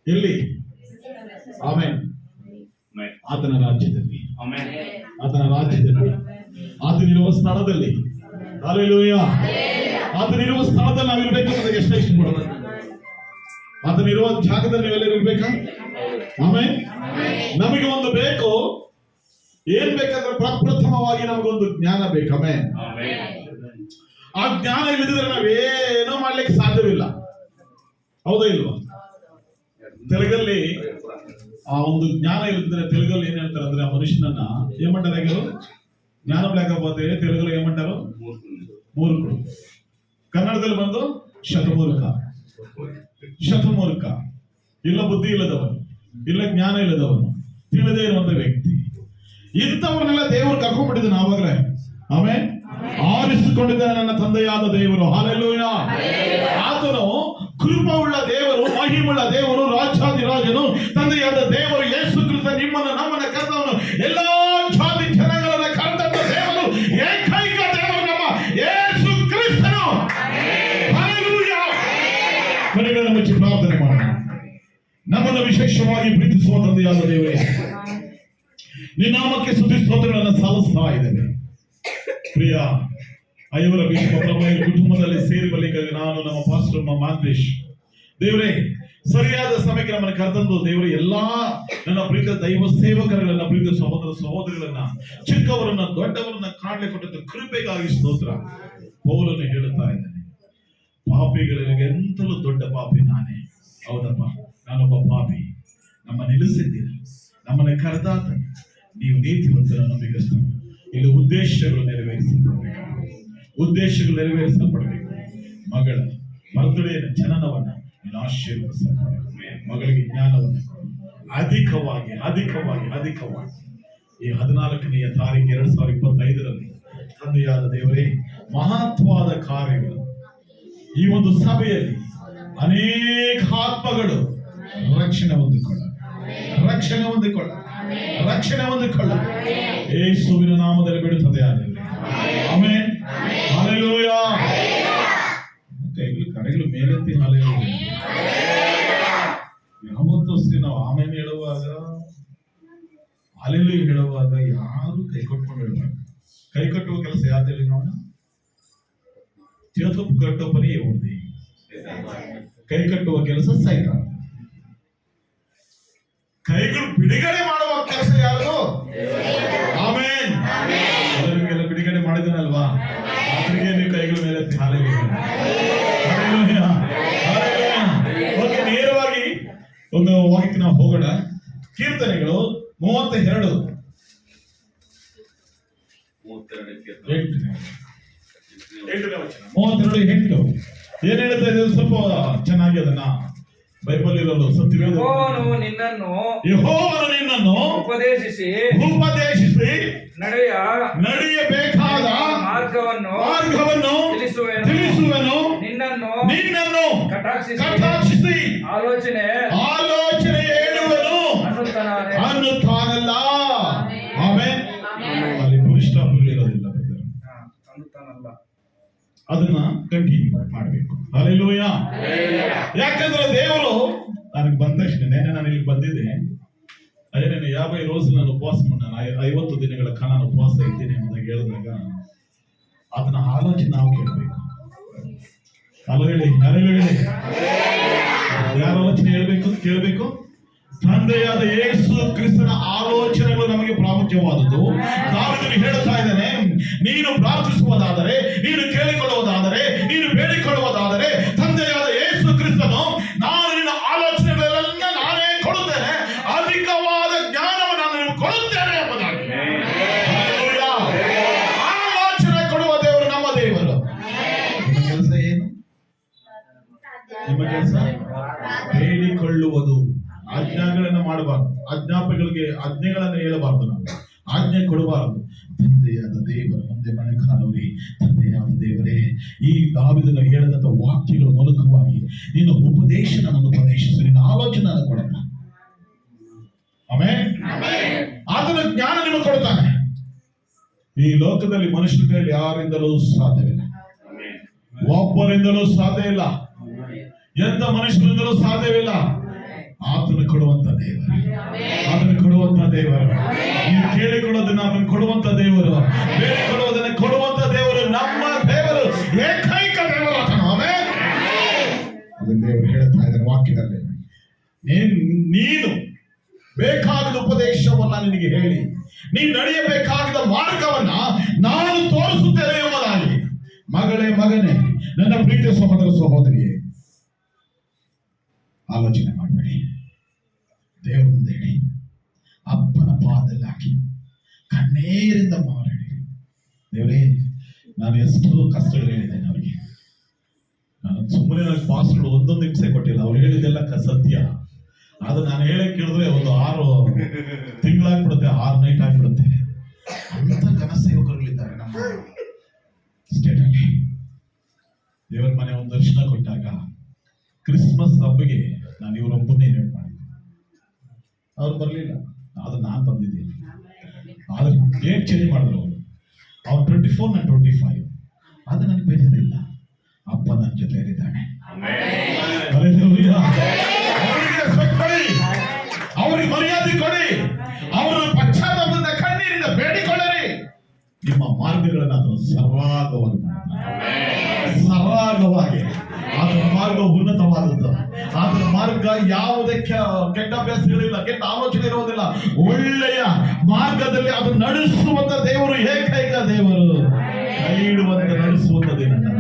ಎಲ್ಲಿ? ಆಮೆನ್. ಆತನ ರಾಜ್ಯದಲ್ಲಿ, ಆತನ ರಾಜ್ಯದಲ್ಲಿ, ಆತನಿರುವ ಸ್ಥಳದಲ್ಲಿ, ಹಲ್ಲೆಲೂಯಾ, ಆತನಿರುವ ಸ್ಥಳದಲ್ಲಿ ನಾವಿರ್ಬೇಕು. ಅದಕ್ಕೆ ಎಷ್ಟು ಇಷ್ಟಪಡೋದು? ಆತನಿರುವ ಜಾಗದಲ್ಲಿ ನೀವೆಲ್ಲರೂ ಇರ್ಬೇಕಾ? ಆಮೆನ್. ನಮಗೆ ಒಂದು ಬೇಕು. ಏನ್ ಬೇಕಾದ್ರೆ ಪ್ರಪ್ರಥಮವಾಗಿ ನಮಗೊಂದು ಜ್ಞಾನ ಬೇಕು. ಆಮೆನ್. ಆ ಜ್ಞಾನ ಇಲ್ಲದಿದ್ರೆ ನಾವೇನೋ ಮಾಡ್ಲಿಕ್ಕೆ ಸಾಧ್ಯವಿಲ್ಲ. ಹೌದಾ ಇಲ್ವಾ? ತೆಲುಗಲ್ಲಿ ಆ ಒಂದು ಜ್ಞಾನ ಇಲ್ಲದಿದ್ರೆ ತೆಲುಗಲ್ಲಿ ಏನ್ ಹೇಳ್ತಾರೆ ಅಂದ್ರೆ ಆ ಮನುಷ್ಯನನ್ನ ಏమంటారు? ಜ್ಞಾನ లేకపోతే తెలుగులో ఏమంటారు? ಮೂರ್ಖರು. ಕನ್ನಡದಲ್ಲಿ ಬಂದು ಶತಮೂರ್ಖ. ಶತಮೂರ್ಖ ಇಲ್ಲ ಬುದ್ಧಿ ಇಲ್ಲದವನು, ಇಲ್ಲ ಜ್ಞಾನ ಇಲ್ಲದವನು, ತಿಳಿದೇ ಇರುವಂತ ವ್ಯಕ್ತಿ. ಇಂಥವನ್ನೆಲ್ಲ ದೇವರು ಕರ್ಕೊಂಡ್ಬಿಟ್ಟಿದ್ದಾನೆ ಆವಾಗಲೇ. ಆಮೇಲೆ ಆರಿಸಿಕೊಂಡಿದ್ದಾನೆ ನನ್ನ ತಂದೆಯಾದ ದೇವರು. ಹಲ್ಲೆಲೂಯಾ. ಆತನು ಕೃಪವುಳ್ಳ ದೇವರು, ಮಹಿಮುಳ್ಳ ದೇವರು, ರಾಜಾಧಿರಾಜನು, ತಂದೆಯಾದ ದೇವರು ಯೇಸು ಕ್ರಿಸ್ತ ನಿಮ್ಮನ್ನು ನಮ್ಮನ್ನ ಕರೆದವನು, ಎಲ್ಲಾ ಜಾತಿ ಜನಗಳನ್ನ ಕರೆದಂತ ದೇವರು, ಏಕೈಕ ದೇವರು ನಮ್ಮ ಯೇಸು ಕ್ರಿಸ್ತನು. ಹಲ್ಲೆಲೂಯಾ. ಕಣ್ಣುಗಳನ್ನು ಮುಚ್ಚಿ ಪ್ರಾರ್ಥನೆ ಮಾಡೋಣ. ನಮ್ಮನ್ನು ವಿಶೇಷವಾಗಿ ಪ್ರೀತಿಸುವ ತಂದೆಯಾದ ದೇವರೇ, ನಿನ್ನ ನಾಮಕ್ಕೆ ಸ್ತುತಿ ಸ್ತೋತ್ರಗಳನ್ನು ಸಲ್ಲಿಸ್ತಾ ಇದ್ದೇವೆ. ಪ್ರಿಯ ಐವರ ಕುಟುಂಬದಲ್ಲಿ ಸೇರಿ ಬರಲಿಕ್ಕಾಗಿ ನಾನು, ನಮ್ಮ ಪಾಸ್ಟರ್ ಮಾಂತೇಶ್ ದೇವರೇ, ಸರಿಯಾದ ಸಮಯಕ್ಕೆ ನಮ್ಮನ್ನು ಕರೆತಂದು ದೇವರೇ, ಎಲ್ಲಾ ನನ್ನ ಪ್ರೀತಿಯ ದೈವ ಸೇವಕರುಗಳನ್ನ, ಪ್ರೀತಿಯ ಸಹೋದರ ಸಹೋದರಿಗಳನ್ನ, ಚಿಕ್ಕವರನ್ನ ದೊಡ್ಡವರನ್ನ ಕಾಣಲಿ ಕೊಟ್ಟಂತ ಕೃಪೆಗಾಗಿ ಸ್ತೋತ್ರ. ಪೌಲನು ಹೇಳುತ್ತಾ ಇದ್ದಾನೆ, ಪಾಪಿಗಳಿಗೆ ಎಂತಲೂ ದೊಡ್ಡ ಪಾಪಿ ನಾನೇ. ಹೌದಪ್ಪ, ನಾನೊಬ್ಬ ಪಾಪಿ. ನಮ್ಮ ನಿಲ್ಲಿಸಿದ್ದೀರ, ನಮ್ಮನ್ನ ಕರೆದಾತ ನೀವು ನೀತಿವಂತರ, ನಂಬಿಕಸ್ಥರು. ಇಲ್ಲಿ ಉದ್ದೇಶಗಳು ನೆರವೇರಿಸಲ್ಪಡಬೇಕು, ಉದ್ದೇಶಗಳು ನೆರವೇರಿಸಲ್ಪಡಬೇಕು. ಮಗಳ ಬರ್ತ್ಡೇನ ಜನನವನ್ನ ನೀನು ಆಶೀರ್ವದಿಸಲ್ಪಡಬೇಕು. ಮಗಳಿಗೆ ಜ್ಞಾನವನ್ನು ಅಧಿಕವಾಗಿ ಅಧಿಕವಾಗಿ ಅಧಿಕವಾಗಿ ಈ 14ನೇ ತಾರೀಕು 2025ರಲ್ಲಿ ತಂದೆಯಾದ ದೇವರೇ, ಮಹತ್ವದ ಕಾರ್ಯಗಳು ಈ ಒಂದು ಸಭೆಯಲ್ಲಿ ಅನೇಕ ಆತ್ಮಗಳು ರಕ್ಷಣೆ ಹೊಂದಿಕೊಳ್ಳ, ರಕ್ಷಣೆ ಹೊಂದಿಕೊಳ್ಳ, ರಕ್ಷಣೆ ಹೊಂದಿಕೊಳ್ಳ ಯೇಸುವಿನ ನಾಮದಲ್ಲಿ ಬಿಡುತ್ತದೆ. ಆಮೆನ್. ಹಲ್ಲೆಲೂಯಾ. ಕಡೆಗಳು ಮೇಲೆತ್ತಿ ಹಲ್ಲೆಲೂಯಾ. ಯಾವತ್ತೂ ಅಷ್ಟೇ ನಾವು ಆಮೇಲೆ ಹೇಳುವಾಗ, ಹಲ್ಲೆಲೂಯಾ ಹೇಳುವಾಗ ಯಾರು ಕೈ ಕೊಟ್ಕೊಂಡು ಹೇಳಬಾರ್ದು. ಕೈ ಕಟ್ಟುವ ಕೆಲಸ ಯಾರು ಹೇಳಿ ನೋಡ? చేతులు కట్టే పని ఉంది, ಕೈ ಕಟ್ಟುವ ಕೆಲಸ ಸೈತಾನ. ಕೈಗಳು ಬಿಡುಗಡೆ ಮಾಡುವ ಕೆಲಸ ಯಾರು? ಆಮೆನ್. ನಿಮಗೆಲ್ಲ ಬಿಡುಗಡೆ ಮಾಡಿದನಲ್ವಾ, ಅದರಿಗೆ ನೀವು ಕೈಗಳ ಮೇಲೆ ಓಕೆ. ನೇರವಾಗಿ ಒಂದು ವಾಕ್ಯಕ್ಕೆ ನಾವು ಹೋಗೋಣ. ಕೀರ್ತನೆಗಳು 32 8 ಏನ್ ಹೇಳ್ತಾ ಇದೆ ಸ್ವಲ್ಪ ಚೆನ್ನಾಗಿ ಅದನ್ನ ಬೈಬಲ್ ಇರೋದು ಯೆಹೋವನು ನಿನ್ನನ್ನು ಉಪದೇಶಿಸಿ ನಡೆಯಬೇಕಾದ ಮಾರ್ಗವನ್ನು ತಿಳಿಸುವನು, ನಿನ್ನನ್ನು ಕಟಾಕ್ಷಿಸಿ ಆಲೋಚನೆ ಹೇಳುವನು ಅನ್ನುತ್ತಾನಲ್ಲ. ಆಮೆನ್. ಅಲ್ಲಿ ಪುರುಷಾಪಗಳಿರೋದಿಲ್ಲ, ಅದನ್ನ ಕಂಟಿನ್ಯೂ ಮಾಡಬೇಕು. ಹಲ್ಲೆಲೂಯಾ. ಯಾಕಂದ್ರೆ ದೇವರು ನನಗೆ ಬಂದ ತಕ್ಷಣ, ನಾನು ಇಲ್ಲಿ ಬಂದಿದ್ದೆ, ಅದೇ ನಾನು 50 రోజులు ನಾನು ಉಪವಾಸ ನಾನು 50 ದಿನಗಳ ಕಾಲ ನಾನು ಉಪವಾಸ ಇದ್ದೀನಿ ಅಂತ ಹೇಳಿದಾಗ ಅದನ್ನ ಆಲೋಚನೆ ನಾವು ಕೇಳಬೇಕು. ಅಲ್ಲ ಹೇಳಿ, ಯಾರ ಆಲೋಚನೆ ಹೇಳ್ಬೇಕು, ಕೇಳಬೇಕು? ತಂದೆಯಾದ ಯೇಸು ಕ್ರಿಸ್ತನ ಆಲೋಚನೆಗಳು ನಮಗೆ ಪ್ರಾಮುಖ್ಯವಾದದ್ದು. ದಾವೀದನು ಹೇಳುತ್ತಾ ಇದ್ದಾನೆ, ನೀನು ಪ್ರಾರ್ಥಿಸುವುದಾದರೆ, ನೀನು ಕೇಳಿಕೊಳ್ಳುವುದಾದರೆ, ನೀನು ಬೇಡಿಕೊಳ್ಳುವುದಾದರೆ ತಂದೆಯಾದ ಯೇಸು ಕ್ರಿಸ್ತನು ನಾನು ನಿನ್ನ ಆಲೋಚನೆಗಳೆಲ್ಲ ನಾನೇ ಕೊಡುತ್ತೇನೆ, ಅಧಿಕವಾದ ಜ್ಞಾನವನ್ನು ನಾನು ನಿಮಗೆ ಕೊಡುತ್ತೇನೆ ಎಂಬುದಾಗಿ. ಆಲೋಚನೆ ಕೊಡುವ ದೇವರು ನಮ್ಮ ದೇವರು. ನಿಮ್ಮ ಕೆಲಸ ಏನು? ನಿಮ್ಮ ಕೆಲಸ ಬೇಡಿಕೊಳ್ಳುವುದು. ಆಜ್ಞೆಗಳನ್ನು ಮಾಡಬಾರದು, ಆಜ್ಞೆಗಳನ್ನು ಹೇಳಬಾರದು, ನಾವು ಆಜ್ಞೆ ಕೊಡಬಾರದು. ತಂದೆಯಾದ ದೇವರ ಮುಂದೆ ಮನೆಕಾಲವೇ, ತಂದೆಯಾದ ದೇವರೇ, ಈ ದಾವೀದನು ಹೇಳಿದಂತ ವಾಕ್ಯಗಳ ಮೂಲಕವಾಗಿ ನಿನ್ನ ಉಪದೇಶ ನನ್ನನ್ನು ಉಪದೇಶಿಸು, ನಿನ್ನ ಆಲೋಚನೆ ಕೊಡಲ್ಲ. ಆಮೆನ್. ಆತನ ಜ್ಞಾನ ನಿಮಗೆ ಕೊಡ್ತಾನೆ. ಈ ಲೋಕದಲ್ಲಿ ಮನುಷ್ಯನ ಕೈಯಲ್ಲಿ ಯಾರಿಂದಲೂ ಸಾಧ್ಯವಿಲ್ಲ, ಒಬ್ಬರಿಂದಲೂ ಸಾಧ್ಯ ಇಲ್ಲ. ಎಂತ ಮನುಷ್ಯರಿಂದಲೂ ಸಾಧ್ಯವಿಲ್ಲ. ಆತನು ಕೊಡುವಂತ ದೇವರು, ಆತನು ಕೊಡುವಂತ ದೇವರು. ನೀವು ಕೇಳಿಕೊಳ್ಳೋದನ್ನ ಆತನು ಕೊಡುವಂತ ದೇವರು, ಬೇಡಿಕೊಳ್ಳುವುದನ್ನ ಕೊಡುವಂತ ದೇವರು. ನಮ್ಮ ದೇವರು ಏಕೈಕ ದೇವರು ಆತನು. ಆಮೆನ್. ಅದನ್ನ ದೇವರು ಹೇಳ್ತಾ ಇದ್ದಾರೆ ವಾಕ್ಯದಲ್ಲಿ, ನೀನು ಬೇಕಾದ ಉಪದೇಶವನ್ನ ನಿನಗೆ ಹೇಳಿ, ನೀನು ನಡೆಯಬೇಕಾದ ಮಾರ್ಗವನ್ನ ನಾನು ತೋರಿಸುತ್ತೇನೆ ಎಂಬುದಾಗಿ. ಮಗಳೇ, ಮಗನೇ, ನನ್ನ ಪ್ರೀತಿಯ ಸಹೋದರ ಸಹೋದರಿಯೇ, ಆಲೋಚನೆ ಮಾಡಬೇಡಿ. ದೇವರ ಮುಂದೆ ಹೇಳಿ, ಅಪ್ಪನ ಪಾದದಲ್ಲಿ ಹಾಕಿ ಕಣ್ಣೀರಿಂದ ಮಾತಾಡಿ, ದೇವರೇ, ನಾನು ಎಷ್ಟೋ ಕಷ್ಟಗಳು ಹೇಳಿದ್ದೇನೆ ಅವರಿಗೆ. ನಾನು ಸುಮ್ಮನೆ ನನ್ನ ಪಾಸ್ಗಳು ಒಂದೊಂದು ಹಿಂಸೆ ಕೊಟ್ಟಿಲ್ಲ. ಅವ್ರು ಹೇಳಿದೆಲ್ಲ ಸತ್ಯ. ಆದ್ರೆ ನಾನು ಹೇಳಕ್ ಕೇಳಿದ್ರೆ ಒಂದು 6 ತಿಂಗಳಾಗ್ಬಿಡುತ್ತೆ, 6 ನೈಟ್ ಆಗ್ಬಿಡುತ್ತೆ. ಅಂತ ಜನಸೇವಕರುಗಳಿದ್ದಾರೆ ನಮ್ಮ ಸ್ಟೇಟ್ ಅಲ್ಲಿ. ದೇವರ ಮನೆ ಒಂದು ದರ್ಶನ ಕೊಟ್ಟಾಗ ಕ್ರಿಸ್ಮಸ್ ಹಬ್ಬಗೆ ನಾನು ಇವರೊಬ್ಬನ್ನೇ ಇನ್ವೈಟ್ ಮಾಡಿದ್ದೆ. ಅವ್ರು ಬರಲಿಲ್ಲ, ಆದ್ರೆ ನಾನು ಬಂದಿದ್ದೀನಿ. ಆದ್ರೆ ಡೇಟ್ ಚೇಂಜ್ ಮಾಡಿದ್ರು ಅವರು. ಅವ್ರು 24 ನಾನು 25. ಆದ್ರೆ ನನಗೆ ಬೇಜಾರಿಲ್ಲ, ಅಪ್ಪ ನನ್ನ ಜೊತೆ ಇದ್ದಾನೆ. ಅವರಿಗೆ ಮರ್ಯಾದೆ ಕೊಡಿ, ಅವರ ಪಶ್ಚಾತ್ತಾಪದಿಂದ ಕಣ್ಣೀರಿಂದ ಬೇಡಿಕೊಳ್ಳಿರಿ. ನಿಮ್ಮ ಮಾರ್ಗಗಳನ್ನು ಅದನ್ನು ಸರಾಗವಾಗಿ ಸರಾಗವಾಗಿ. ಆತನ ಮಾರ್ಗ ಉನ್ನತವಾದದ್ದು. ಆತನ ಮಾರ್ಗ ಯಾವುದೇ ಕೆಟ್ಟ ಅಭ್ಯಾಸಗಳಿಲ್ಲ, ಕೆಟ್ಟ ಆಲೋಚನೆ ಇರುವುದಿಲ್ಲ. ಒಳ್ಳೆಯ ಮಾರ್ಗದಲ್ಲಿ ಅದು ನಡೆಸುವಂತ ದೇವರು, ಏಕೈಕ ದೇವರು. ಕೈ ಇಡುವಂತ ನಡೆಸುವಂತ ದೇವರು.